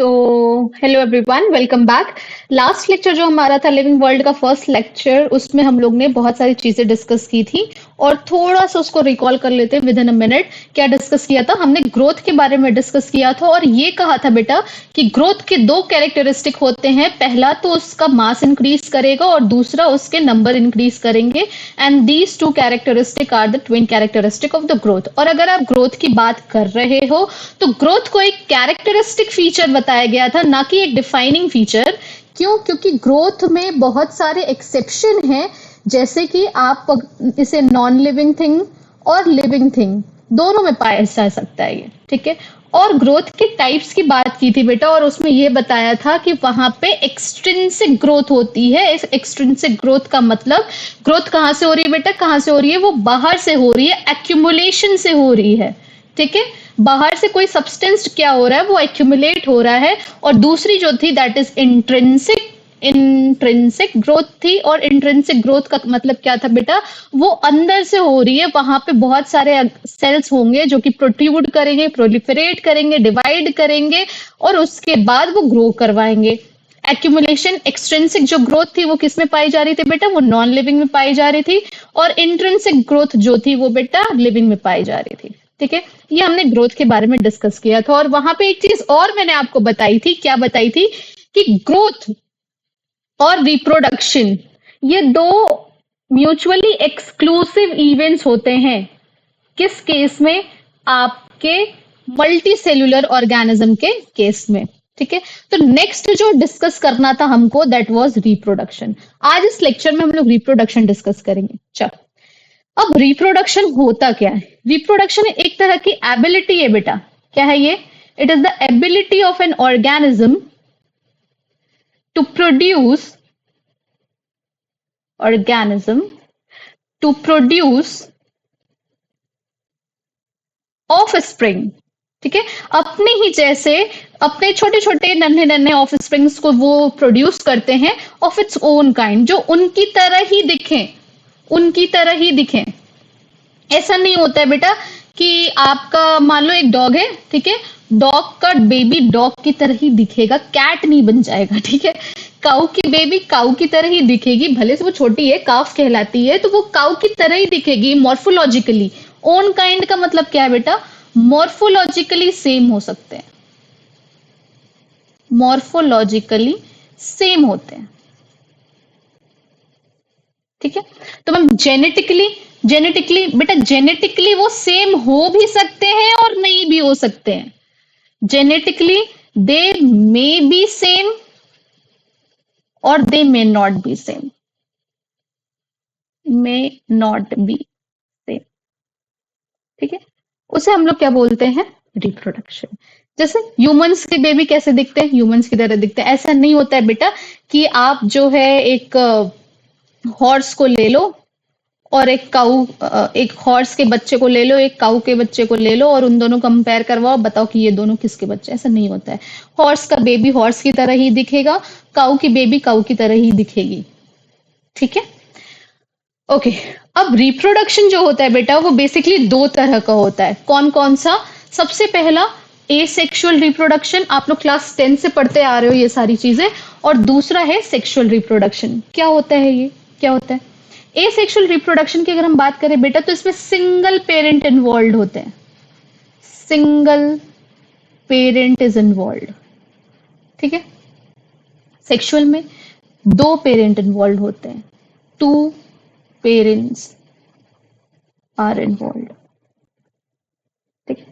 तो hello everyone, welcome back. Last lecture जो हमारा था लिविंग वर्ल्ड का फर्स्ट लेक्चर, उसमें हम लोग ने बहुत सारी चीजें डिस्कस की थी और थोड़ा सा उसको रिकॉल कर लेते हैं विद इन अ मिनट। क्या डिस्कस किया था हमने? ग्रोथ के बारे में डिस्कस किया था और ये कहा था बेटा कि ग्रोथ के दो कैरेक्टरिस्टिक होते हैं। पहला तो उसका मास इंक्रीज करेगा और दूसरा उसके नंबर इंक्रीज करेंगे, and these two characteristic are the twin characteristic of the growth. और अगर आप ग्रोथ की बात कर रहे हो तो ग्रोथ को एक कैरेक्टरिस्टिक फीचर बताया गया था, ना कि एक डिफाइनिंग फीचर। क्यों? क्योंकि ग्रोथ में बहुत सारे एक्सेप्शन हैं, जैसे कि आप इसे नॉन लिविंग थिंग और लिविंग थिंग दोनों में पाया जा सकता है ये, ठीक है। और ग्रोथ के टाइप्स की बात की थी बेटा, और उसमें ये बताया था कि वहां पे एक्सट्रिंसिक ग्रोथ होती है। एक्सट्रिंसिक ग्रोथ का मतलब ग्रोथ कहाँ से हो रही है बेटा? कहाँ से हो रही है? वो बाहर से हो रही है, एक्यूमुलेशन से हो रही है, ठीक है। बाहर से कोई सब्सटेंस क्या हो रहा है, वो एक्यूमुलेट हो रहा है। और दूसरी जो थी that is intrinsic. Intrinsic growth थी, और इंट्रिंसिक ग्रोथ का मतलब क्या था बेटा? वो अंदर से हो रही है, वहां पे बहुत सारे सेल्स होंगे जो कि प्रोट्रूड करेंगे, प्रोलिफरेट करेंगे, डिवाइड करेंगे और उसके बाद वो ग्रो करवाएंगे। एक्यूमुलेशन एक्सट्रिंसिक जो ग्रोथ थी वो किस में पाई जा रही थी बेटा? वो नॉन लिविंग में पाई जा रही थी। और इंट्रिंसिक ग्रोथ जो थी वो बेटा लिविंग में पाई जा रही थी, ठीक है। ये हमने ग्रोथ के बारे में डिस्कस किया था। और वहां पे एक चीज और मैंने आपको बताई थी। क्या बताई थी? कि ग्रोथ और रिप्रोडक्शन ये दो म्यूचुअली एक्सक्लूसिव इवेंट्स होते हैं। किस केस में? आपके मल्टी सेल्यूलर ऑर्गेनिज्म के केस में, ठीक है। तो नेक्स्ट जो डिस्कस करना था हमको, दैट वाज रिप्रोडक्शन। आज इस लेक्चर में हम लोग रिप्रोडक्शन डिस्कस करेंगे। चलो, अब रिप्रोडक्शन होता क्या है? रिप्रोडक्शन एक तरह की एबिलिटी है बेटा। क्या है ये? It is the ability of an organism to produce organism to produce offspring, ठीक है। अपने ही जैसे अपने छोटे छोटे नन्हे नन्हे ऑफ स्प्रिंग्स को वो प्रोड्यूस करते हैं ऑफ इट्स ओन काइंड, जो उनकी तरह ही दिखें, उनकी तरह ही दिखें। ऐसा नहीं होता है बेटा कि आपका मान लो एक डॉग है, ठीक है। डॉग का बेबी डॉग की तरह ही दिखेगा, कैट नहीं बन जाएगा, ठीक है। काऊ की बेबी काऊ की तरह ही दिखेगी, भले से वो छोटी है, काफ कहलाती है, तो वो काऊ की तरह ही दिखेगी मॉर्फोलॉजिकली। ओन काइंड का मतलब क्या है बेटा? मॉर्फोलॉजिकली सेम हो सकते हैं, मॉर्फोलॉजिकली सेम होते हैं, ठीक है। तो मैम जेनेटिकली, जेनेटिकली बेटा जेनेटिकली वो सेम हो भी सकते हैं और नहीं भी हो सकते हैं। Genetically they may be same और they may not be same, may not be same, ठीक है। उसे हम लोग क्या बोलते हैं? रिप्रोडक्शन। जैसे ह्यूमंस के बेबी कैसे दिखते हैं? ह्यूमंस की तरह दिखते हैं। ऐसा नहीं होता है बेटा कि आप जो है एक हॉर्स को ले लो और एक काऊ, एक हॉर्स के बच्चे को ले लो, एक काऊ के बच्चे को ले लो और उन दोनों कंपेयर करवाओ, बताओ कि ये दोनों किसके बच्चे? ऐसा नहीं होता है। हॉर्स का बेबी हॉर्स की तरह ही दिखेगा, काऊ की बेबी काऊ की तरह ही दिखेगी, ठीक है। ओके, अब रिप्रोडक्शन जो होता है बेटा वो बेसिकली दो तरह का होता है। कौन कौन सा? सबसे पहला एसेक्सुअल रिप्रोडक्शन, आप लोग क्लास 10 से पढ़ते आ रहे हो ये सारी चीजें। और दूसरा है सेक्सुअल रिप्रोडक्शन। क्या होता है ये? क्या होता है? एसेक्सुअल रिप्रोडक्शन की अगर हम बात करें बेटा, तो इसमें सिंगल पेरेंट इन्वॉल्व होते हैं, सिंगल पेरेंट इज इन्वॉल्व, ठीक है। सेक्सुअल में दो पेरेंट इन्वॉल्व होते हैं, टू पेरेंट्स आर इन्वॉल्व, ठीक है।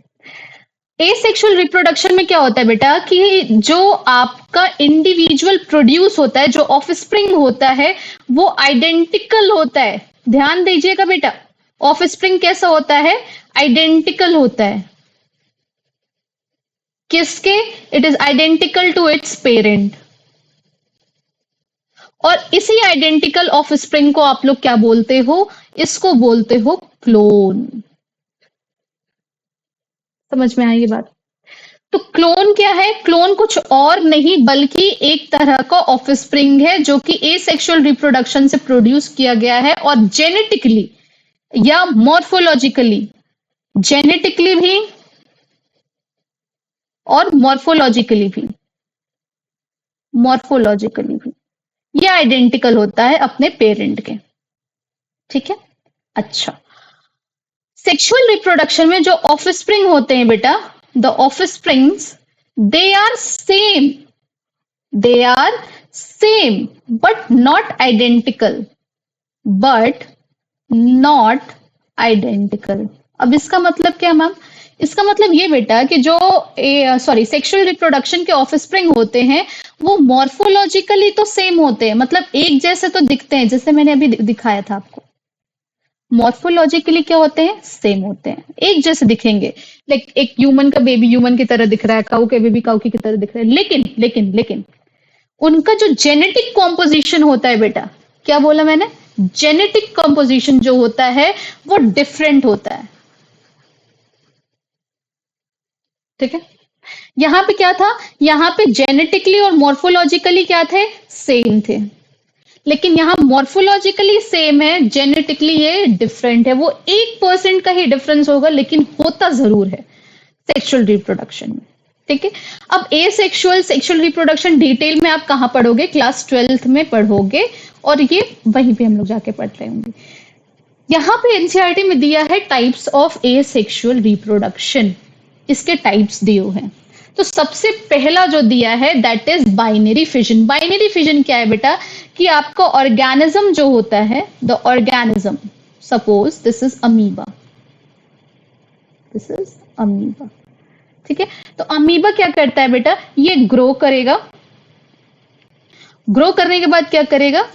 एसेक्सुअल रिप्रोडक्शन में क्या होता है बेटा कि जो आपका इंडिविजुअल प्रोड्यूस होता है, जो ऑफस्प्रिंग होता है, वो आइडेंटिकल होता है। ध्यान दीजिएगा बेटा, ऑफस्प्रिंग कैसा होता है? आइडेंटिकल होता है। किसके? It is identical to its parent. और इसी आइडेंटिकल ऑफस्प्रिंग को आप लोग क्या बोलते हो? इसको बोलते हो क्लोन। समझ में आई ये बात? तो क्लोन क्या है? क्लोन कुछ और नहीं बल्कि एक तरह का ऑफस्प्रिंग है जो कि एसेक्सुअल रिप्रोडक्शन से प्रोड्यूस किया गया है, और जेनेटिकली या मॉर्फोलॉजिकली, जेनेटिकली भी और मॉर्फोलॉजिकली भी, मॉर्फोलॉजिकली भी ये आइडेंटिकल होता है अपने पेरेंट के। ठीक है। अच्छा, सेक्सुअल रिप्रोडक्शन में जो ऑफस्प्रिंग होते हैं बेटा, the offsprings, they are same, they are same but not identical, but not identical. अब इसका मतलब क्या मैम? इसका मतलब ये बेटा कि जो सेक्सुअल रिप्रोडक्शन के ऑफस्प्रिंग होते हैं वो मॉर्फोलॉजिकली तो सेम होते हैं, मतलब एक जैसे तो दिखते हैं, जैसे मैंने अभी दिखाया था आपको। मॉर्फोलॉजिकली क्या होते हैं? सेम होते हैं, एक जैसे दिखेंगे। लाइक एक ह्यूमन का बेबी ह्यूमन की तरह दिख रहा है, काऊ के बेबी काऊ की तरह दिख रहा है, लेकिन उनका जो जेनेटिक कॉम्पोजिशन होता है बेटा, क्या बोला मैंने? जेनेटिक कॉम्पोजिशन जो होता है वो डिफरेंट होता है। ठीक है। यहां पे क्या था? यहाँ पे जेनेटिकली और मॉर्फोलॉजिकली क्या थे? सेम थे। लेकिन यहाँ मॉर्फोलॉजिकली सेम है, जेनेटिकली ये डिफरेंट है। वो 1% का ही डिफरेंस होगा, लेकिन होता जरूर है सेक्सुअल रिप्रोडक्शन में। ठीक है। अब ए सेक्सुअल रिप्रोडक्शन डिटेल में आप कहाँ पढ़ोगे? क्लास 12th में पढ़ोगे, और ये वहीं पे हम लोग जाके पढ़ रहे होंगे। यहाँ पे एनसीईआरटी में दिया है types of A sexual reproduction, इसके टाइप्स दिए हुए हैं। तो सबसे पहला जो दिया है that is binary fission. Binary fission क्या है बेटा? कि आपका ऑर्गेनिज्म जो होता है, the organism, suppose this is amoeba, this is amoeba. ठीक है। तो अमीबा क्या करता है बेटा? ये ग्रो करेगा, ग्रो करने के बाद क्या करेगा?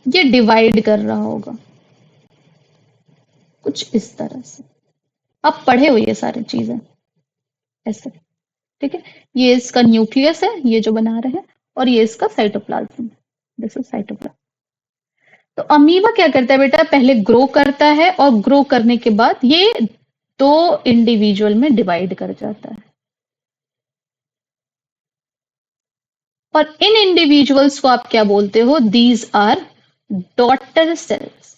ये डिवाइड कर रहा होगा कुछ इस तरह से। आप पढ़े हो ये सारी चीजें ऐसे। ठीक है। ये इसका न्यूक्लियस है, ये जो बना रहे हैं, और ये इसका साइटोप्लाज्म, दिस इज साइटोप्लाज्म। तो अमीबा क्या करता है बेटा? पहले ग्रो करता है, और ग्रो करने के बाद ये दो इंडिविजुअल में डिवाइड कर जाता है, और इन इंडिविजुअल्स को आप क्या बोलते हो? These are daughter cells,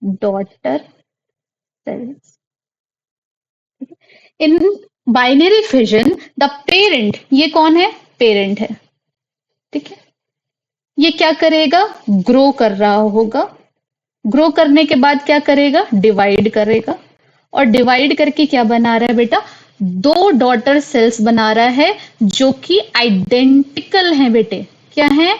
daughter cells. In binary fission the parent, ये कौन है? पेरेंट है। ठीक है। ये क्या करेगा? ग्रो कर रहा होगा, ग्रो करने के बाद क्या करेगा? डिवाइड करेगा, और डिवाइड करके क्या बना रहा है बेटा? दो डॉटर सेल्स बना रहा है जो कि आइडेंटिकल हैं बेटे। क्या है?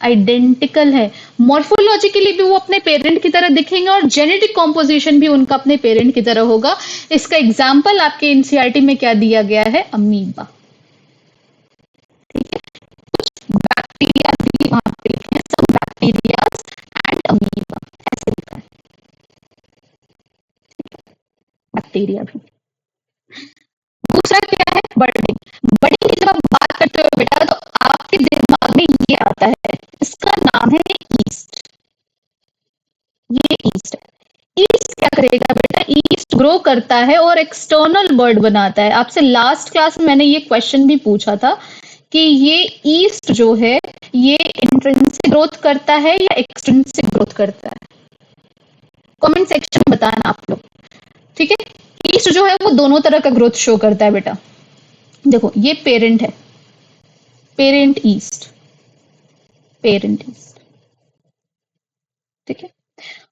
आइडेंटिकल है। मॉर्फोलॉजिकली भी वो अपने पेरेंट की तरह दिखेंगे, और जेनेटिक कॉम्पोजिशन भी उनका अपने पेरेंट की तरह होगा। इसका एग्जाम्पल आपके एनसीईआरटी में क्या दिया गया है? अमीबा। बैक्टीरिया भी वहां पे लिखे हैं, सब बैक्टीरिया एंड अमीबा, ऐसे लिखा है बैक्टीरिया भी। दूसरा क्या है? बर्डिंग। बर्डिंग की जब आप बात करते हो बेटा, तो आपके दिमाग में ये आता है, इसका नाम है ईस्ट। ये ईस्ट है। ईस्ट क्या करेगा बेटा? ईस्ट ग्रो करता है और एक्सटर्नल बर्ड बनाता है। आपसे लास्ट क्लास में मैंने ये क्वेश्चन भी पूछा था कि ये ईस्ट जो है ये इंट्रिंसिक ग्रोथ करता है या एक्सट्रिंसिक ग्रोथ करता है? कमेंट सेक्शन में बताना आप लोग। ठीक है। ईस्ट जो है वो दोनों तरह का ग्रोथ शो करता है बेटा। देखो ये पेरेंट है, पेरेंट ईस्ट, पेरेंट ईस्ट। ठीक है।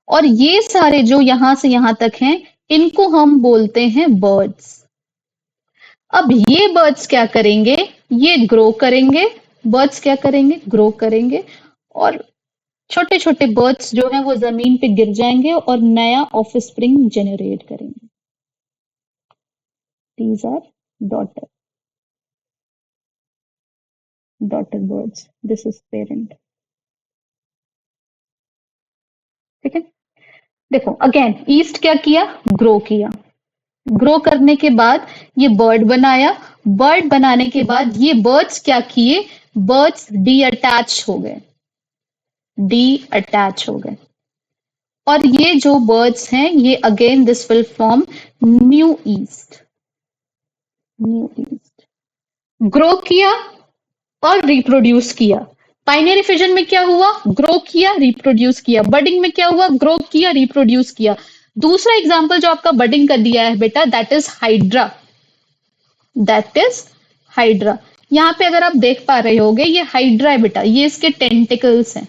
और ये सारे जो यहां से यहां तक हैं, इनको हम बोलते हैं बर्ड्स। अब ये बर्ड्स क्या करेंगे? ये ग्रो करेंगे, बर्ड्स क्या करेंगे? ग्रो करेंगे, और छोटे छोटे बर्ड्स जो हैं वो जमीन पे गिर जाएंगे और नया ऑफस्प्रिंग जनरेट करेंगे। These are daughter, daughter birds, this is parent. ठीक है। देखो अगेन ईस्ट क्या किया? ग्रो किया, ग्रो करने के बाद ये बर्ड बनाया, बर्ड बनाने के बाद ये बर्ड्स क्या किए? बर्ड्स डी अटैच हो गए, डी अटैच हो गए, और ये जो बर्ड्स हैं ये again this will form new east, new east. Grow किया और रिप्रोड्यूस किया। बाइनरी फिजन में क्या हुआ? ग्रो किया, रिप्रोड्यूस किया। बडिंग में क्या हुआ? ग्रो किया, रिप्रोड्यूस किया। दूसरा एग्जाम्पल जो आपका बडिंग का दिया है बेटा, that is hydra, that is hydra. यहाँ पे अगर आप देख पा रहे होगे ये हाइड्रा है बेटा, ये इसके टेंटिकल्स हैं।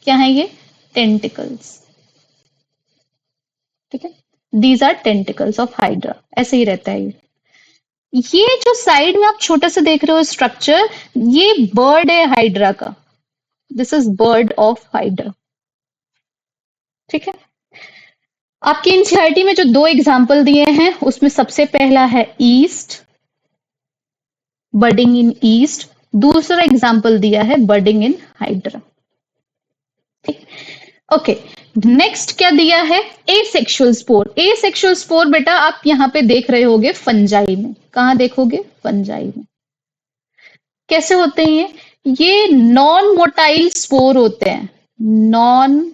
क्या है ये? टेंटिकल्स। ठीक है, these are tentacles of hydra, ऐसे ही रहता है ये जो साइड में आप छोटा सा देख रहे हो स्ट्रक्चर, ये बर्ड है हाइड्रा का। This is bird of hydra. ठीक है, आपके एनसीईआरटी में जो दो एग्जाम्पल दिए हैं उसमें सबसे पहला है ईस्ट, बडिंग इन ईस्ट, दूसरा एग्जाम्पल दिया है बडिंग इन हाइड्रा। ठीक, ओके, नेक्स्ट क्या दिया है? Asexual spore. एसेक्सुअल स्पोर बेटा आप यहाँ पे देख रहे होगे फंजाई में। कहाँ देखोगे? फंजाई में। कैसे होते हैं ये? नॉन मोटाइल स्पोर होते हैं, नॉन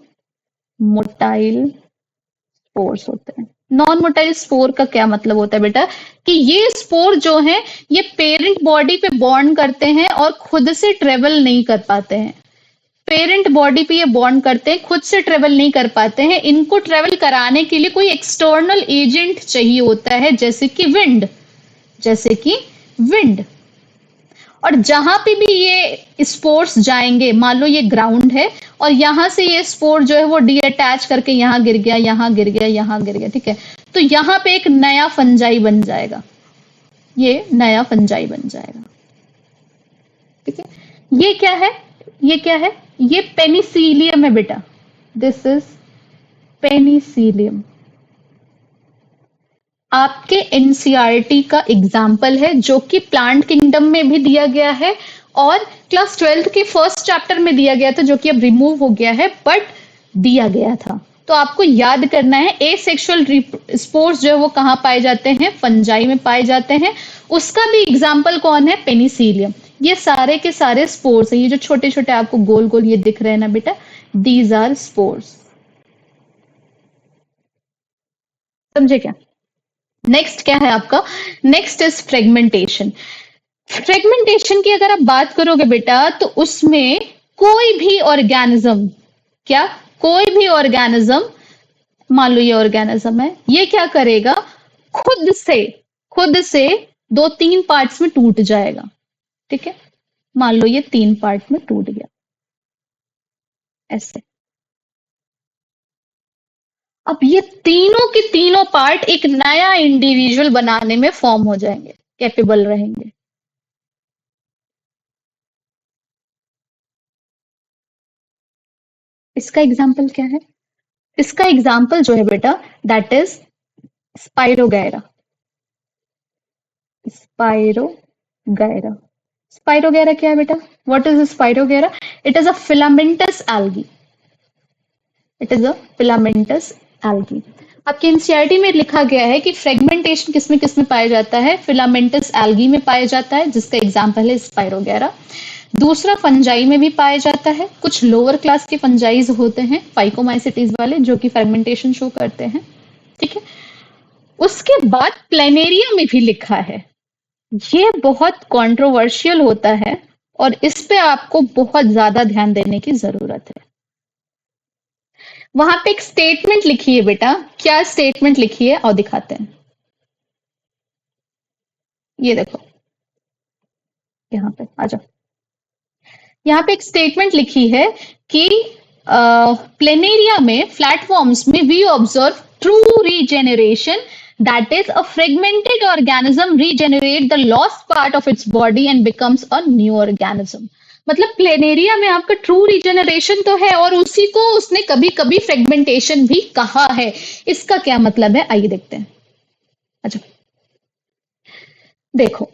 मोटाइल स्पोर्स होते हैं। नॉन मोटाइल स्पोर का क्या मतलब होता है बेटा? कि ये स्पोर जो है ये पेरेंट बॉडी पे बॉन्ड करते हैं और खुद से ट्रेवल नहीं कर पाते हैं। पेरेंट बॉडी पे ये बॉन्ड करते हैं, खुद से ट्रेवल नहीं कर पाते हैं। इनको ट्रेवल कराने के लिए कोई एक्सटर्नल एजेंट चाहिए होता है, जैसे कि विंड, जैसे कि विंड। और जहां पे भी ये स्पोर्स जाएंगे, मान लो ये ग्राउंड है और यहां से ये स्पोर जो है वो डीअटैच करके यहां गिर गया, यहां गिर गया, यहां गिर गया। ठीक है, तो यहां पे एक नया फंजाई बन जाएगा, ये नया फंजाई बन जाएगा। ठीक है, ये क्या है? ये क्या है? ये पेनिसिलियम है बेटा, दिस इज पेनिसिलियम। आपके एनसीईआरटी का एग्जाम्पल है जो कि प्लांट किंगडम में भी दिया गया है और क्लास 12th के फर्स्ट चैप्टर में दिया गया था, जो कि अब रिमूव हो गया है, बट दिया गया था। तो आपको याद करना है एसेक्सुअल स्पोर्स जो है वो कहाँ पाए जाते हैं? फंजाई में पाए जाते हैं। उसका भी एग्जाम्पल कौन है? पेनिसिलियम। ये सारे के सारे स्पोर्स है, ये जो छोटे छोटे आपको गोल गोल ये दिख रहे हैं ना बेटा, दीज आर स्पोर्स। समझे क्या? नेक्स्ट क्या है आपका? Next is fragmentation. फ्रेगमेंटेशन की अगर आप बात करोगे बेटा तो उसमें कोई भी ऑर्गेनिज्म, क्या? कोई भी ऑर्गेनिज्म, मान लो ये ऑर्गेनिज्म है, ये क्या करेगा? खुद से दो तीन पार्ट्स में टूट जाएगा। ठीक है, मान लो ये तीन पार्ट में टूट गया ऐसे। अब ये तीनों के तीनों पार्ट एक नया इंडिविजुअल बनाने में फॉर्म हो जाएंगे, कैपेबल रहेंगे। इसका एग्जाम्पल क्या है? इसका एग्जाम्पल जो है बेटा, दैट इज स्पाइरोगैरा। स्पाइरोगैरा। स्पाइरोगैरा क्या है बेटा? What is spirogyra? It is a filamentous algae. It is a filamentous algae. आपके एनसीईआरटी में लिखा गया है कि फ्रेगमेंटेशन किसमें किसमें पाया जाता है? फिलामेंटस एल्गी में पाया जाता है, जिसका एग्जाम्पल है स्पाइरोगैरा। दूसरा फंजाई में भी पाया जाता है। कुछ लोअर क्लास के फंजाइज होते हैं फाइकोमाइसिटीज वाले, जो कि फ्रेगमेंटेशन शो करते हैं। ठीक है, उसके बाद प्लेनेरिया में भी लिखा है। ये बहुत कंट्रोवर्शियल होता है और इस पे आपको बहुत ज्यादा ध्यान देने की जरूरत है। वहां पे एक स्टेटमेंट लिखी है बेटा, क्या स्टेटमेंट लिखी है और दिखाते हैं। ये देखो, यहाँ पे आ जाओ। यहाँ पे एक स्टेटमेंट लिखी है कि प्लेनेरिया में, फ्लैटफॉर्म्स में we observe true regeneration, that is a fragmented organism regenerate the lost part of its body and becomes a new organism. मतलब प्लेनेरिया में आपका ट्रू रीजेनरेशन तो है और उसी को उसने कभी कभी फ्रेगमेंटेशन भी कहा है। इसका क्या मतलब है, आइए देखते हैं। अच्छा देखो,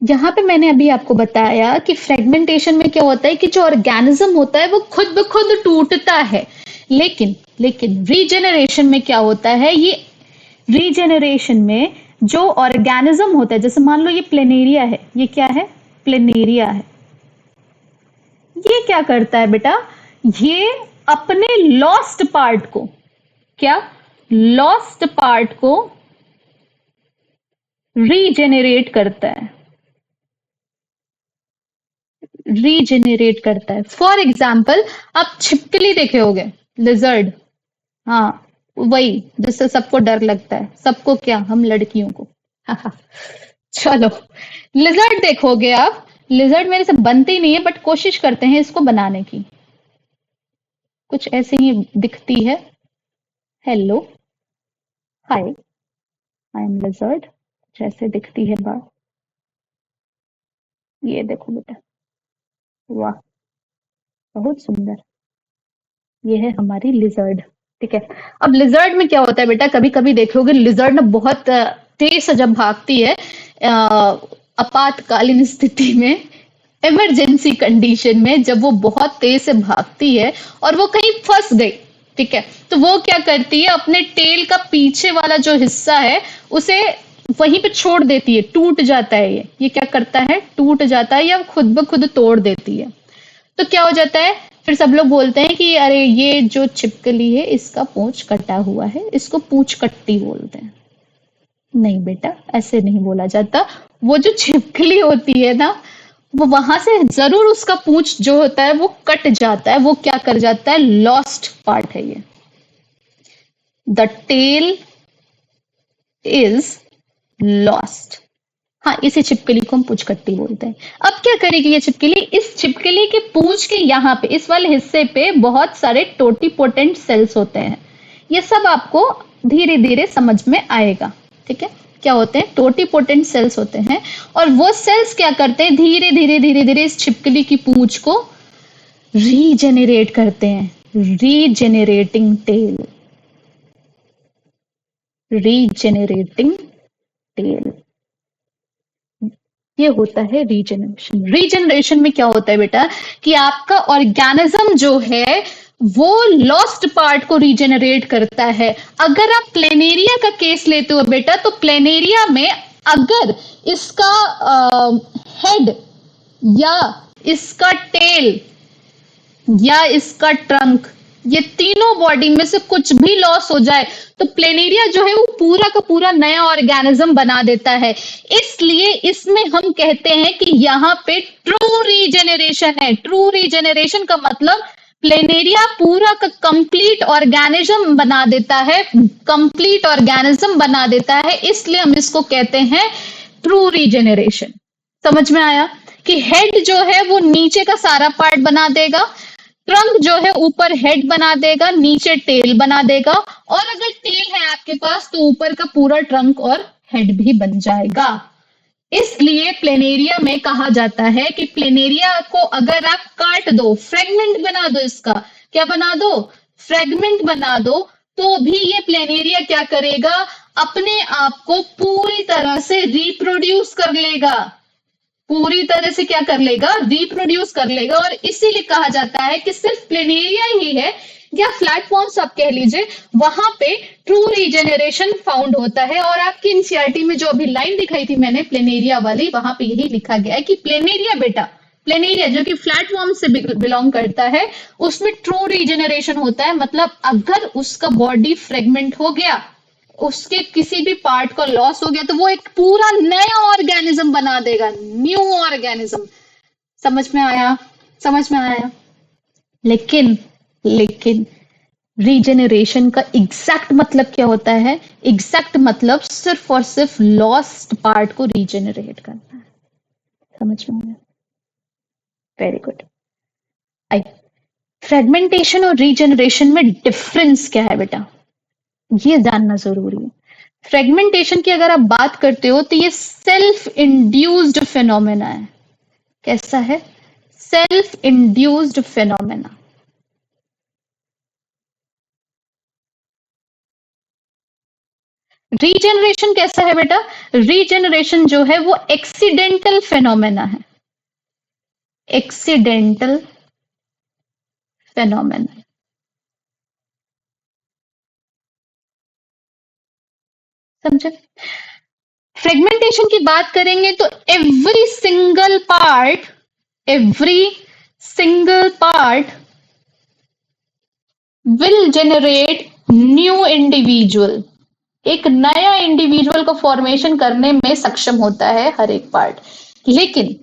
यहाँ पे मैंने अभी आपको बताया कि फ्रेगमेंटेशन में क्या होता है कि जो ऑर्गेनिज्म होता है वो खुद ब खुद टूटता है, लेकिन लेकिन रीजेनरेशन में क्या होता है? ये रीजेनरेशन में जो ऑर्गेनिज्म होता है, जैसे मान लो ये प्लेनेरिया है, ये क्या है? प्लेनेरिया है। ये क्या करता है बेटा? ये अपने लॉस्ट पार्ट को, क्या? लॉस्ट पार्ट को रीजेनरेट करता है, रीजेनरेट करता है। फॉर एग्जाम्पल, आप छिपकली देखे होगे, लिजर्ड, हाँ वही जिससे सबको डर लगता है। सबको क्या? हम लड़कियों को। चलो, लिजर्ड देखोगे आप। लिजर्ड मेरे से बनती नहीं है, बट कोशिश करते हैं इसको बनाने की। कुछ ऐसे ही दिखती है। Hello, hi, I am lizard. कुछ ऐसे दिखती है बात। ये देखो बेटा, वाह, बहुत सुंदर। ये है हमारी लिजर्ड। ठीक है। अब लिजर्ड में क्या होता है बेटा, कभी कभी देखोगे लिजर्ड ना बहुत तेज से जब भागती है, आपातकालीन स्थिति में, इमरजेंसी कंडीशन में, जब वो बहुत तेज से भागती है और वो कहीं फंस गई, ठीक है, तो वो क्या करती है, अपने टेल का पीछे वाला जो हिस्सा है उसे वहीं पे छोड़ देती है, टूट जाता है। ये क्या करता है, टूट जाता है या खुद ब खुद तोड़ देती है। तो क्या हो जाता है, फिर सब लोग बोलते हैं कि अरे ये जो छिपकली है इसका पूंछ कटा हुआ है, इसको पूंछ कट्टी बोलते हैं। नहीं बेटा, ऐसे नहीं बोला जाता। वो जो छिपकली होती है ना, वो वहां से जरूर उसका पूंछ जो होता है वो कट जाता है, वो क्या कर जाता है, लॉस्ट पार्ट है ये। The tail is lost. हाँ, इसी छिपकली को हम पूंछकट्टी बोलते हैं। अब क्या करेगी ये छिपकली, इस छिपकली के पूंछ के यहाँ पे, इस वाले हिस्से पे बहुत सारे टोटीपोटेंट सेल्स होते हैं। ये सब आपको धीरे धीरे समझ में आएगा। ठीक है, क्या होते हैं, टोटीपोटेंट सेल्स होते हैं। और वो सेल्स क्या करते हैं, धीरे धीरे धीरे धीरे इस छिपकली की पूंछ को रीजेनरेट करते हैं। रीजेनरेटिंग टेल, रीजेनरेटिंग टेल, ये होता है रीजनरेशन। रीजनरेशन में क्या होता है बेटा, कि आपका ऑर्गेनिज्म जो है वो लॉस्ट पार्ट को रीजनरेट करता है। अगर आप प्लेनेरिया का केस लेते हो बेटा, तो प्लेनेरिया में अगर इसका हेड या इसका टेल या इसका ट्रंक, ये तीनों बॉडी में से कुछ भी लॉस हो जाए, तो प्लेनेरिया जो है वो पूरा का पूरा नया ऑर्गेनिज्म बना देता है। इसलिए इसमें हम कहते हैं कि यहाँ पे ट्रू रीजेनरेशन है। ट्रू रीजेनरेशन का मतलब प्लेनेरिया पूरा का कंप्लीट ऑर्गेनिज्म बना देता है, कंप्लीट ऑर्गेनिज्म बना देता है, इसलिए हम इसको कहते हैं ट्रू रीजेनरेशन। समझ में आया कि हेड जो है वो नीचे का सारा पार्ट बना देगा, ट्रंक जो है ऊपर हेड बना देगा, नीचे टेल बना देगा, और अगर टेल है आपके पास तो ऊपर का पूरा ट्रंक और हेड भी बन जाएगा। इसलिए प्लेनेरिया में कहा जाता है कि प्लेनेरिया को अगर आप काट दो, फ्रेगमेंट बना दो, इसका क्या बना दो, फ्रेगमेंट बना दो, तो भी ये प्लेनेरिया क्या करेगा, अपने आप को पूरी तरह से रिप्रोड्यूस कर लेगा। पूरी तरह से क्या कर लेगा, रिप्रोड्यूस कर लेगा। और इसीलिए कहा जाता है कि सिर्फ प्लेनेरिया ही है, या फ्लैटफॉर्म्स आप कह लीजिए, वहां पे ट्रू रीजेनरेशन फाउंड होता है। और आपकी एनसीईआरटी में जो अभी लाइन दिखाई थी मैंने प्लेनेरिया वाली, वहां पे यही लिखा गया है कि प्लेनेरिया बेटा, प्लेनेरिया जो कि प्लेटफॉर्म से बिलोंग करता है, उसमें ट्रू रीजेनरेशन होता है। मतलब अगर उसका बॉडी फ्रेगमेंट हो गया, उसके किसी भी पार्ट का लॉस हो गया, तो वो एक पूरा नया ऑर्गेनिज्म बना देगा, न्यू ऑर्गेनिज्म। समझ में आया, समझ में आया। लेकिन लेकिन रीजेनरेशन का एग्जैक्ट मतलब क्या होता है, एग्जैक्ट मतलब सिर्फ और सिर्फ लॉस्ट पार्ट को रीजेनरेट करना है। समझ में आया, वेरी गुड। आई, फ्रेगमेंटेशन और रीजेनरेशन में डिफरेंस क्या है बेटा, ये जानना जरूरी है। फ्रेगमेंटेशन की अगर आप बात करते हो तो ये सेल्फ इंड्यूस्ड फिनोमेना है। कैसा है, सेल्फ इंड्यूस्ड फिनोमेना। रीजेनरेशन कैसा है बेटा, रीजेनरेशन जो है वो एक्सीडेंटल फिनोमेना है, एक्सीडेंटल फिनोमेना। समझे। फ्रेगमेंटेशन की बात करेंगे तो every single part will generate new individual. एक नया इंडिविजुअल को फॉर्मेशन करने में सक्षम होता है हर एक पार्ट। लेकिन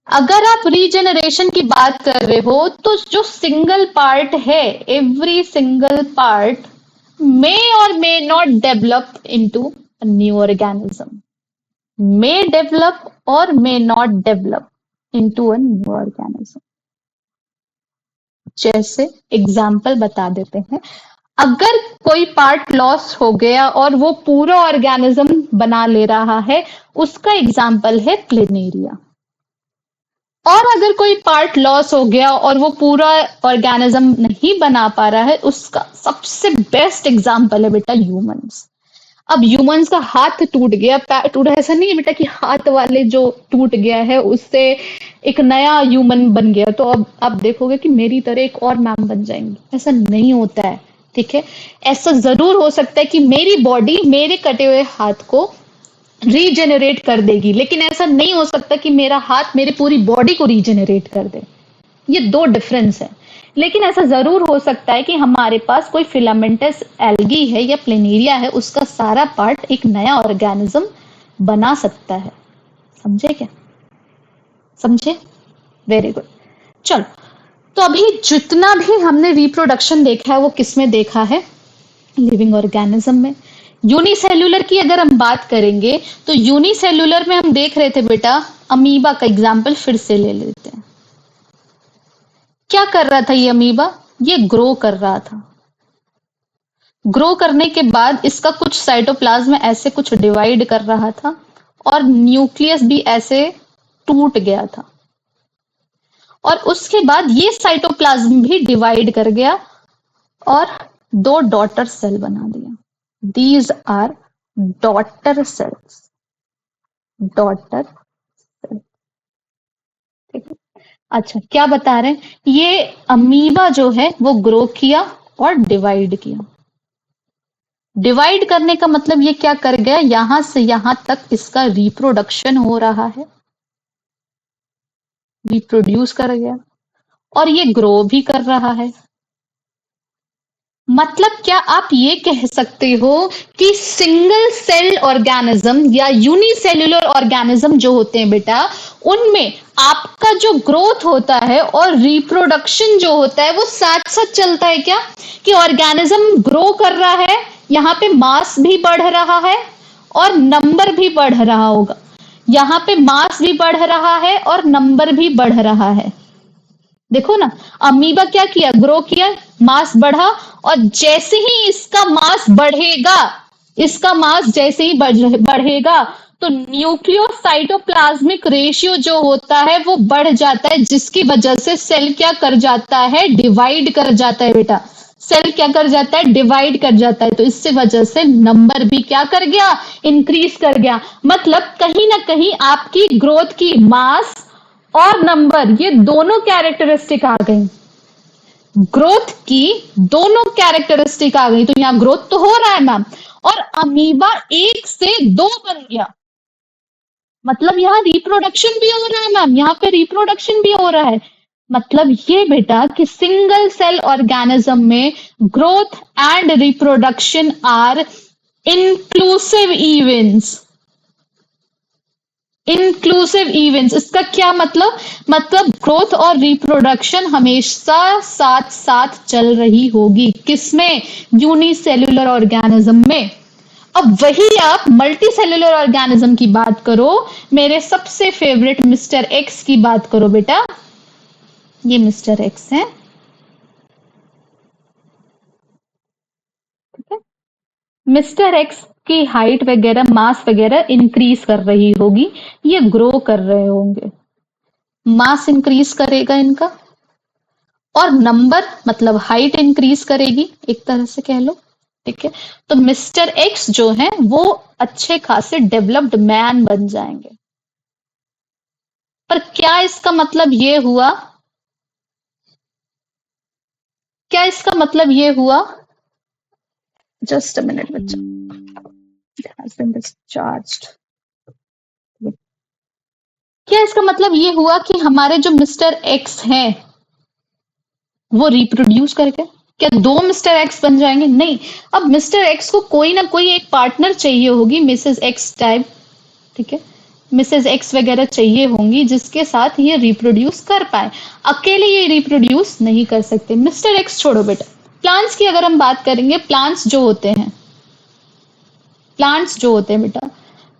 अगर आप रीजेनरेशन की बात कर रहे हो तो जो सिंगल पार्ट है, एवरी सिंगल पार्ट मे और may not develop into a new organism, may develop or may not develop into a new organism. जैसे एग्जाम्पल बता देते हैं, अगर कोई पार्ट लॉस हो गया और वो पूरा ऑर्गेनिज्म बना ले रहा है, उसका एग्जाम्पल है प्लेनेरिया। और अगर कोई पार्ट लॉस हो गया और वो पूरा ऑर्गेनिज्म नहीं बना पा रहा है, उसका सबसे बेस्ट एग्जाम्पल है बेटा ह्यूमंस। अब ह्यूमंस का हाथ टूट गया, पैर टूट, ऐसा नहीं है बेटा कि हाथ वाले जो टूट गया है उससे एक नया ह्यूमन बन गया तो अब आप देखोगे कि मेरी तरह एक और मैम बन जाएंगी, ऐसा नहीं होता है। ठीक है, ऐसा जरूर हो सकता है कि मेरी बॉडी मेरे कटे हुए हाथ को रीजेनरेट कर देगी, लेकिन ऐसा नहीं हो सकता कि मेरा हाथ मेरी पूरी बॉडी को रीजेनरेट कर दे। ये दो डिफरेंस है। लेकिन ऐसा जरूर हो सकता है कि हमारे पास कोई फिलामेंटस एल्गी है या प्लेनेरिया है, उसका सारा पार्ट एक नया ऑर्गेनिज्म बना सकता है। समझे क्या? समझे? Very good. चलो, तो अभी जितना भी हमने रिप्रोडक्शन देखा है वो किसमें देखा है? लिविंग ऑर्गेनिज्म में। यूनिसेल्यूलर की अगर हम बात करेंगे तो यूनिसेल्यूलर में हम देख रहे थे बेटा, अमीबा का एग्जाम्पल फिर से ले लेते हैं। क्या कर रहा था ये अमीबा? ये ग्रो कर रहा था। ग्रो करने के बाद इसका कुछ साइटोप्लाज्म ऐसे कुछ डिवाइड कर रहा था और न्यूक्लियस भी ऐसे टूट गया था, और उसके बाद ये साइटोप्लाज्म भी डिवाइड कर गया और दो डॉटर सेल बना दिया। These are daughter cells. Daughter cell. ठीक है। अच्छा, क्या बता रहे हैं? ये अमीबा जो है वो ग्रो किया और डिवाइड किया। डिवाइड करने का मतलब ये क्या कर गया, यहां से यहां तक इसका रिप्रोडक्शन हो रहा है, रिप्रोड्यूस कर गया, और ये ग्रो भी कर रहा है। मतलब क्या आप ये कह सकते हो कि सिंगल सेल ऑर्गेनिज्म या यूनिसेल्युलर ऑर्गेनिज्म जो होते हैं बेटा, उनमें आपका जो ग्रोथ होता है और रिप्रोडक्शन जो होता है वो साथ साथ चलता है क्या? कि ऑर्गेनिज्म ग्रो कर रहा है, यहाँ पे मास भी बढ़ रहा है और नंबर भी बढ़ रहा होगा। यहाँ पे मास भी बढ़ रहा है और नंबर भी बढ़ रहा है। देखो ना, अमीबा क्या किया? ग्रो किया, मास बढ़ा, और जैसे ही इसका मास बढ़ेगा, इसका मास जैसे ही बढ़ेगा तो न्यूक्लियोसाइटोप्लाज्मिक रेशियो जो होता है वो बढ़ जाता है, जिसकी वजह से सेल क्या कर जाता है? डिवाइड कर जाता है बेटा। सेल क्या कर जाता है? डिवाइड कर जाता है। तो इससे वजह से नंबर भी क्या कर गया? इंक्रीज कर गया। मतलब कहीं ना कहीं आपकी ग्रोथ की मास और नंबर, ये दोनों कैरेक्टरिस्टिक आ गई। ग्रोथ की दोनों कैरेक्टरिस्टिक आ गई। तो यहां ग्रोथ तो हो रहा है मैम, और अमीबा एक से दो बन गया, मतलब यहां रिप्रोडक्शन भी हो रहा है मैम, यहां पे रिप्रोडक्शन भी हो रहा है। मतलब ये बेटा कि सिंगल सेल ऑर्गेनिज्म में growth and reproduction are inclusive events. Inclusive events, इसका क्या मतलब? मतलब ग्रोथ और रिप्रोडक्शन हमेशा साथ साथ चल रही होगी। किसमें? यूनिसेल्युलर ऑर्गेनिज्म में। अब वही आप मल्टी सेल्युलर ऑर्गेनिज्म की बात करो, मेरे सबसे फेवरेट मिस्टर एक्स की बात करो बेटा। ये मिस्टर एक्स है, ठीक है। मिस्टर एक्स की हाइट वगैरह, मास वगैरह इंक्रीज कर रही होगी, ये ग्रो कर रहे होंगे, मास इंक्रीज करेगा इनका, और नंबर मतलब हाइट इंक्रीज करेगी, एक तरह से कह लो। ठीक है, तो मिस्टर एक्स जो है वो अच्छे खासे डेवलप्ड मैन बन जाएंगे। पर क्या इसका मतलब ये हुआ, क्या इसका मतलब ये हुआ, जस्ट अ मिनट बच्चा, इट हैज बीन डिस्चार्ज्ड। क्या इसका मतलब ये हुआ कि हमारे जो मिस्टर एक्स हैं वो रिप्रोड्यूस करके क्या दो मिस्टर एक्स बन जाएंगे? नहीं। अब मिस्टर एक्स को कोई ना कोई एक पार्टनर चाहिए होगी, मिसेस एक्स टाइप, ठीक है, मिसेस एक्स वगैरह चाहिए होंगी जिसके साथ ये रिप्रोड्यूस कर पाए। अकेले ये रिप्रोड्यूस नहीं कर सकते। मिस्टर एक्स छोड़ो बेटा, प्लांट्स की अगर हम बात करेंगे, प्लांट्स जो होते हैं, प्लांट्स जो होते हैं बेटा,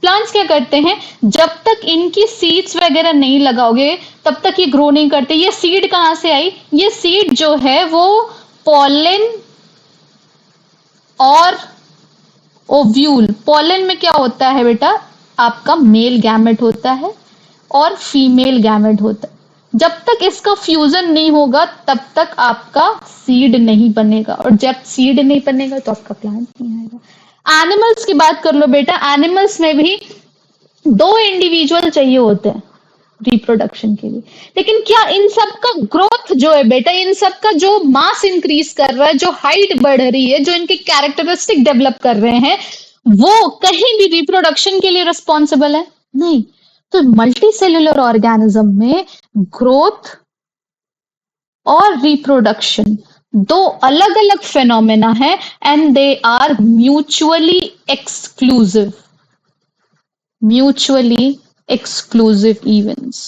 प्लांट्स क्या करते हैं, जब तक इनकी सीड्स वगैरह नहीं लगाओगे तब तक ये ग्रो नहीं करते। ये सीड कहाँ से आई, ये सीड जो है वो पॉलन और ओव्यूल, पॉलन में क्या होता है बेटा, आपका मेल गैमेट होता है और फीमेल गैमेट होता है। जब तक इसका फ्यूजन नहीं होगा तब तक आपका सीड नहीं बनेगा, और जब सीड नहीं बनेगा तो आपका प्लांट नहीं आएगा। एनिमल्स की बात कर लो बेटा, एनिमल्स में भी दो इंडिविजुअल चाहिए होते हैं रिप्रोडक्शन के लिए, लेकिन क्या इन सब का ग्रोथ जो है बेटा, इन सब का जो मास इंक्रीज कर रहा है, जो हाइट बढ़ रही है, जो इनके कैरेक्टरिस्टिक डेवलप कर रहे हैं, वो कहीं भी रिप्रोडक्शन के लिए रिस्पॉन्सिबल है? नहीं। तो मल्टी सेल्यूलर ऑर्गेनिज्म में ग्रोथ और रिप्रोडक्शन दो अलग अलग फेनोमेना है, and they are mutually exclusive, mutually exclusive events.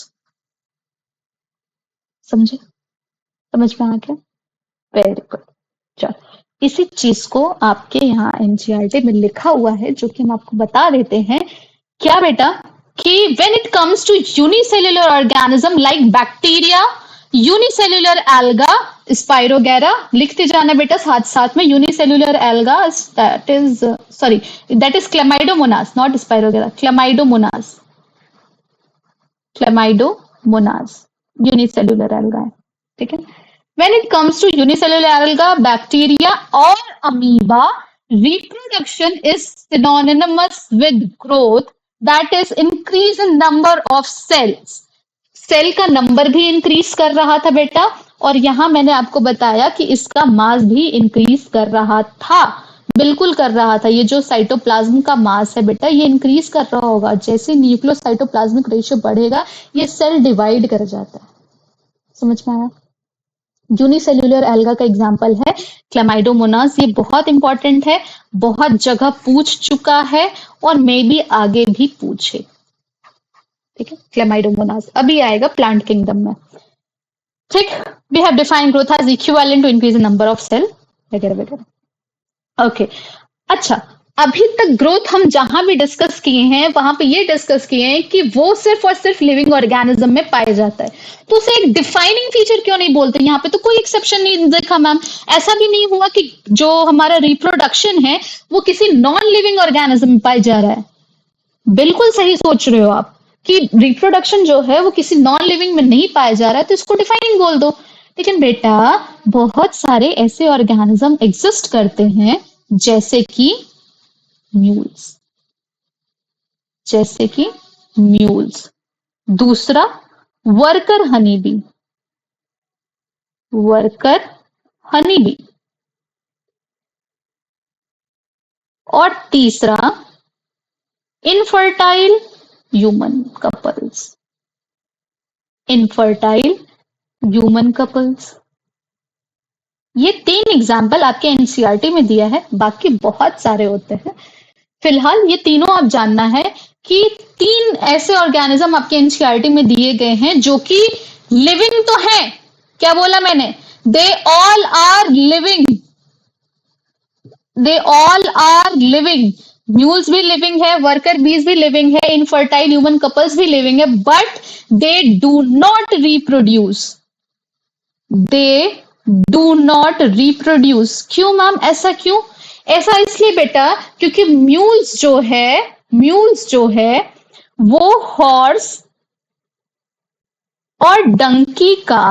समझे, समझ में आ गया? Very good. चलो, इसी चीज को आपके यहाँ एनसीईआरटी में लिखा हुआ है, जो कि हम आपको बता देते हैं। क्या बेटा, कि when it comes to unicellular organism like bacteria, unicellular alga, स्पाइरोगेरा, लिखते जाना बेटा साथ साथ में। Unicellular alga, that is sorry, that is chlamydomonas, not spirogyra, chlamydomonas, chlamydomonas unicellular alga है, ठीक है। When it comes to unicellular alga, bacteria और amoeba, reproduction is synonymous with growth, that is increase in number of cells. Cell का number भी increase कर रहा था बेटा, और यहां मैंने आपको बताया कि इसका मास भी इंक्रीज कर रहा था, बिल्कुल कर रहा था। ये जो साइटोप्लाज्म का मास है बेटा, ये इंक्रीज कर रहा होगा। जैसे न्यूक्लियोसाइटोप्लाज्मिक रेशियो बढ़ेगा, ये सेल डिवाइड कर जाता है। समझ में आया? यूनिसेल्युलर एल्गा का एग्जाम्पल है क्लेमाइडोमोनास। ये बहुत इंपॉर्टेंट है, बहुत जगह पूछ चुका है, और मे बी आगे भी पूछे, ठीक है। क्लेमाइडोमोनास अभी आएगा प्लांट किंगडम में, ठीक। We have defined growth as equivalent to increase in number of cell वगैरह वगैरह। ओके, अच्छा, अभी तक ग्रोथ हम जहां भी डिस्कस किए हैं वहां पे ये डिस्कस किए हैं कि वो सिर्फ और सिर्फ लिविंग ऑर्गेनिज्म में पाया जाता है, तो उसे एक डिफाइनिंग फीचर क्यों नहीं बोलते? यहाँ पे तो कोई एक्सेप्शन नहीं देखा मैम। ऐसा भी नहीं हुआ कि जो हमारा रिप्रोडक्शन है वो किसी नॉन लिविंग ऑर्गेनिज्म में पाया जा रहा है। बिल्कुल सही सोच रहे हो आप कि रिप्रोडक्शन जो है वो किसी नॉन लिविंग में नहीं पाया जा रहा है, तो इसको डिफाइनिंग बोल दो। लेकिन बेटा, बहुत सारे ऐसे ऑर्गेनिज्म एग्जिस्ट करते हैं, जैसे कि म्यूल्स, जैसे कि म्यूल्स। दूसरा, worker honey bee, worker honey bee. और तीसरा, infertile human couples, infertile human couples. ये 3 एग्जाम्पल आपके एनसीईआरटी में दिया है, बाकी बहुत सारे होते हैं। फिलहाल ये तीनों आप जानना है कि 3 ऐसे ऑर्गेनिज्म आपके एनसीईआरटी में दिए गए हैं जो कि लिविंग तो है। क्या बोला मैंने? They all are living, they all are living. Mules भी लिविंग है, वर्कर बीज भी लिविंग है, इनफर्टाइल ह्यूमन कपल्स भी लिविंग है, but they do not reproduce, they do not reproduce. क्यों मैम, ऐसा क्यों? ऐसा इसलिए बेटा, क्योंकि म्यूल्स जो है, म्यूल्स जो है वो हॉर्स और डंकी का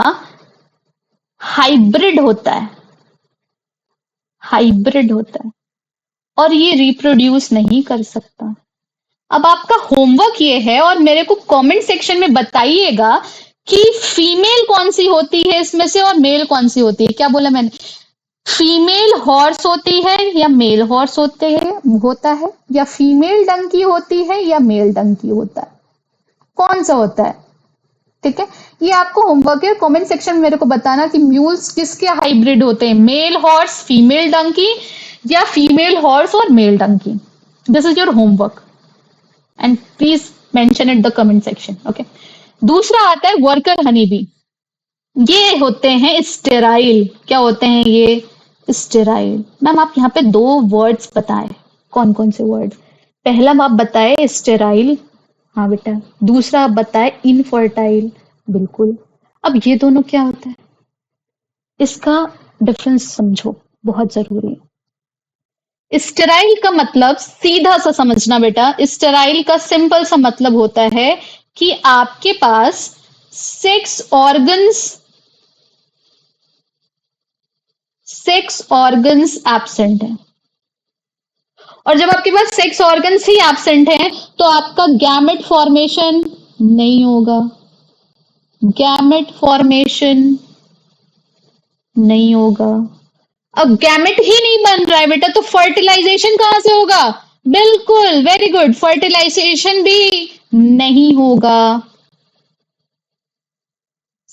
हाइब्रिड होता है, हाइब्रिड होता है, और ये रिप्रोड्यूस नहीं कर सकता। अब आपका होमवर्क ये है, और मेरे को कमेंट सेक्शन में बताइएगा कि फीमेल कौन सी होती है इसमें से और मेल कौन सी होती है। क्या बोला मैंने? फीमेल हॉर्स होती है या मेल हॉर्स होते हैं होता है, या फीमेल डंकी होती है या मेल डंकी होता है, कौन सा होता है? ठीक है, ये आपको होमवर्क है। कमेंट सेक्शन में मेरे को बताना कि म्यूल्स किसके हाइब्रिड होते हैं, मेल हॉर्स फीमेल डंकी या फीमेल हॉर्स और male donkey. This is your homework and please mention it the comment section. Okay, दूसरा आता है वर्कर हनी बी। ये होते हैं स्टेराइल। क्या होते हैं ये? स्टेराइल। मैम आप यहाँ पे 2 वर्ड्स बताएं, कौन कौन से वर्ड्स? पहला आप बताए स्टेराइल, हाँ बेटा। दूसरा आप बताए इनफर्टाइल, बिल्कुल। अब ये दोनों क्या होता है, इसका डिफरेंस समझो, बहुत जरूरी है। स्टेराइल का मतलब सीधा सा समझना बेटा, स्टेराइल का सिंपल सा मतलब होता है कि आपके पास सेक्स ऑर्गन्स एब्सेंट है। और जब आपके पास सेक्स ऑर्गन्स ही एब्सेंट है तो आपका गैमेट फॉर्मेशन नहीं होगा, गैमेट फॉर्मेशन नहीं होगा। अब गैमेट ही नहीं बन रहा है बेटा तो फर्टिलाइजेशन कहां से होगा? बिल्कुल, वेरी गुड, फर्टिलाइजेशन भी नहीं होगा।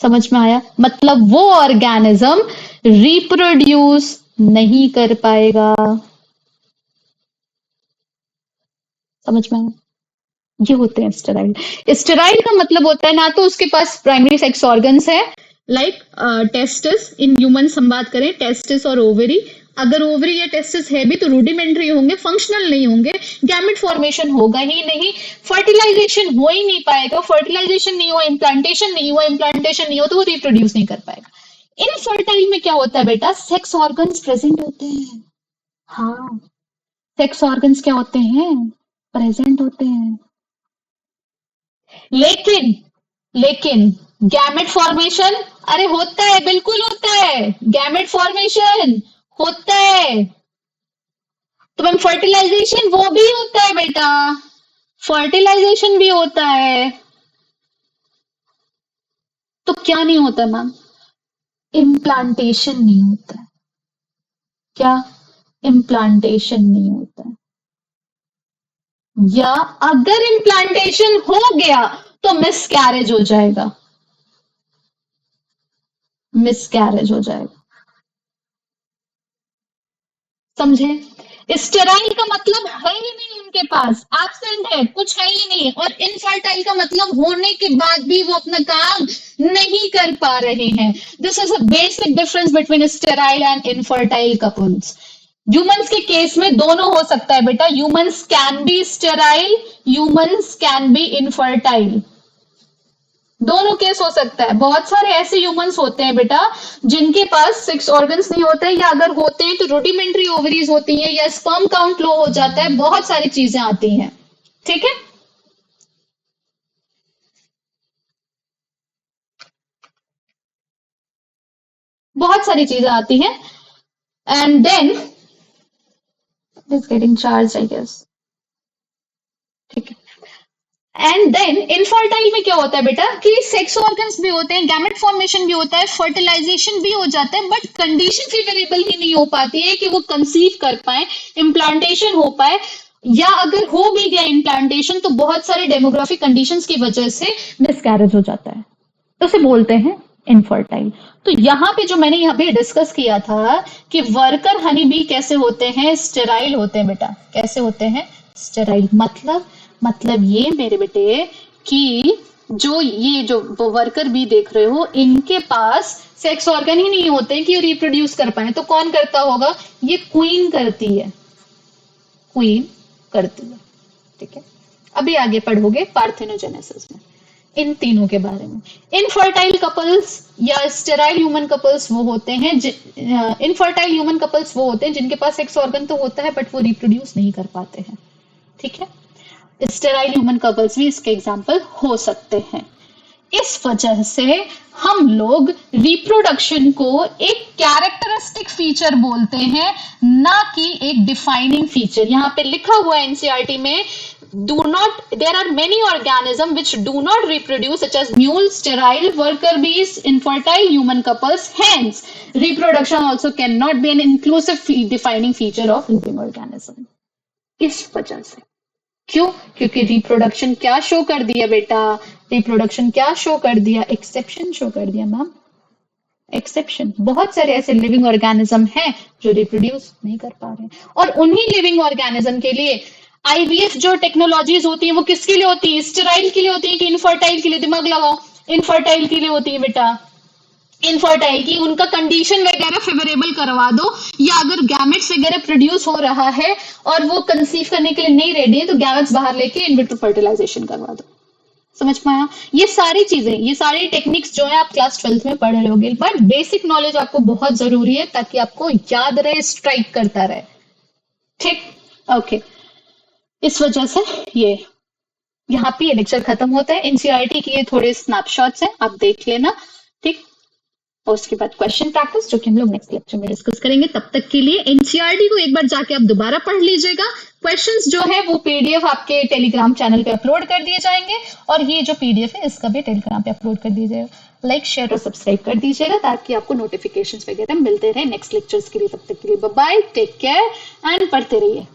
समझ में आया? मतलब वो ऑर्गेनिज्म रिप्रोड्यूस नहीं कर पाएगा। समझ में आया? ये होते हैं स्टेराइल। स्टेराइल का मतलब होता है ना तो उसके पास प्राइमरी सेक्स ऑर्गन्स है, लाइक टेस्टिस, इन ह्यूमंस हम बात करें टेस्टिस और ओवरी। अगर ओवरी या टेस्टिस है भी तो रूडिमेंट्री होंगे, फंक्शनल नहीं होंगे, गैमेट फॉर्मेशन होगा ही नहीं, फर्टिलाइजेशन हो ही नहीं पाएगा, फर्टिलाइजेशन नहीं हुआ, इम्प्लांटेशन नहीं हुआ, इम्प्लांटेशन नहीं हो तो वो रिप्रोड्यूस नहीं कर पाएगा। इनफर्टाइल में क्या होता है बेटा, सेक्स ऑर्गन्स प्रेजेंट होते हैं। हाँ, सेक्स ऑर्गन्स क्या होते हैं, प्रेजेंट होते हैं। लेकिन लेकिन गैमेट फॉर्मेशन, अरे होता है, बिल्कुल होता है, गैमेट फॉर्मेशन होता है। तो मैम फर्टिलाइजेशन वो भी होता है बेटा, फर्टिलाइजेशन भी होता है। तो क्या नहीं होता मैम, इम्प्लांटेशन नहीं होता है। क्या? इम्प्लांटेशन नहीं होता है। या अगर इम्प्लांटेशन हो गया तो मिसकैरेज हो जाएगा, मिसकैरेज हो जाएगा। समझे? स्टेराइल का मतलब है ही नहीं उनके पास, एब्सेंट है, कुछ है ही नहीं। और इनफर्टाइल का मतलब होने के बाद भी वो अपना काम नहीं कर पा रहे हैं। This is a basic difference between sterile and infertile couples. Humans के केस में दोनों हो सकता है बेटा, humans can be sterile, humans can be infertile, दोनों केस हो सकता है। बहुत सारे ऐसे ह्यूमंस होते हैं बेटा जिनके पास सेक्स ऑर्गन्स नहीं होते हैं, या अगर होते हैं तो रूडिमेंट्री ओवरीज होती है, या स्पर्म काउंट लो हो जाता है, बहुत सारी चीजें आती हैं। ठीक है, बहुत सारी चीजें आती हैं। And then is getting charge I guess. ठीक है, एंड देन इनफर्टाइल में क्या होता है बेटा कि सेक्स ऑर्गन्स भी होते हैं, गैमेट फॉर्मेशन भी होता है, फर्टिलाइजेशन भी हो जाता है, बट कंडीशन फेवरेबल ही नहीं हो पाती है कि वो कंसीव कर पाए, इम्प्लांटेशन हो पाए। या अगर हो भी गया इम्प्लांटेशन तो बहुत सारे डेमोग्राफिक कंडीशंस की वजह से मिसकैरेज हो जाता है, तो उसे बोलते हैं इनफर्टाइल। तो यहाँ पे जो मैंने यहाँ पे डिस्कस किया था कि वर्कर हनी बी कैसे होते हैं, स्टेराइल होते हैं बेटा। कैसे होते हैं? स्टेराइल। मतलब ये मेरे बेटे कि जो वर्कर बी देख रहे हो इनके पास सेक्स ऑर्गन ही नहीं होते कि रिप्रोड्यूस कर पाए, तो कौन करता होगा? ये क्वीन करती है, क्वीन करती है। ठीक है, अभी आगे पढ़ोगे पार्थेनोजेनेसिस में इन तीनों के बारे में। इनफर्टाइल कपल्स या स्टेराइल ह्यूमन कपल्स वो होते हैं, इनफर्टाइल ह्यूमन कपल्स वो होते हैं जिनके पास सेक्स ऑर्गन तो होता है बट वो रिप्रोड्यूस नहीं कर पाते हैं। ठीक है, स्टेराइल ह्यूमन कपल्स भी इसके एग्जाम्पल हो सकते हैं। इस वजह से हम लोग रिप्रोडक्शन को एक कैरेक्टरिस्टिक फीचर बोलते हैं, ना कि एक डिफाइनिंग फीचर। यहां पे लिखा हुआ है एनसीईआरटी में, do not there are many organisms which do not reproduce such as mule, sterile, worker bees, infertile human couples, hence reproduction also cannot be an inclusive defining feature of living organism। इस वजह से, क्यों? क्योंकि reproduction क्या show कर दिया बेटा, reproduction क्या शो कर दिया? एक्सेप्शन शो कर दिया मैम, एक्सेप्शन। बहुत सारे ऐसे लिविंग ऑर्गेनिज्म हैं जो रिप्रोड्यूस नहीं कर पा रहे हैं, और उन्हीं लिविंग ऑर्गेनिज्म के लिए आईवीएफ जो टेक्नोलॉजीज होती है वो किसके लिए होती है? स्टेराइल के लिए होती है कि इनफर्टाइल के लिए? दिमाग लगाओ, इनफर्टाइल के लिए होती है बेटा। इनफर्टाइल की उनका कंडीशन वगैरह फेवरेबल करवा दो, या अगर गैमेट्स वगैरह प्रोड्यूस हो रहा है और वो कंसीव करने के लिए नहीं रेडी है तो गैमेट्स बाहर लेके इन विट्रो फर्टिलाइजेशन करवा दो। समझ में आया? ये सारी चीजें, ये सारी टेक्निक्स जो है आप क्लास 12th में पढ़ लोगे, बट बेसिक नॉलेज आपको बहुत जरूरी है ताकि आपको याद रहे, स्ट्राइक करता रहे। ठीक, ओके। इस वजह से ये यहाँ पे ये लेक्चर खत्म होता है। एनसीईआरटी की ये थोड़े स्नैपशॉट्स हैं, आप देख लेना। ठीक, और उसके बाद क्वेश्चन प्रैक्टिस जो कि हम लोग नेक्स्ट लेक्चर में डिस्कस करेंगे। तब तक के लिए एनसीईआरटी को एक बार जाके आप दोबारा पढ़ लीजिएगा। क्वेश्चंस जो है वो पीडीएफ आपके टेलीग्राम चैनल पे अपलोड कर दिए जाएंगे, और ये जो पीडीएफ है इसका भी टेलीग्राम पे अपलोड कर दीजिएगा। लाइक, शेयर और सब्सक्राइब कर दीजिएगा ताकि आपको नोटिफिकेशंस वगैरह मिलते रहे नेक्स्ट लेक्चर्स के लिए। तब तक के लिए bye bye, take care and पढ़ते रहिए।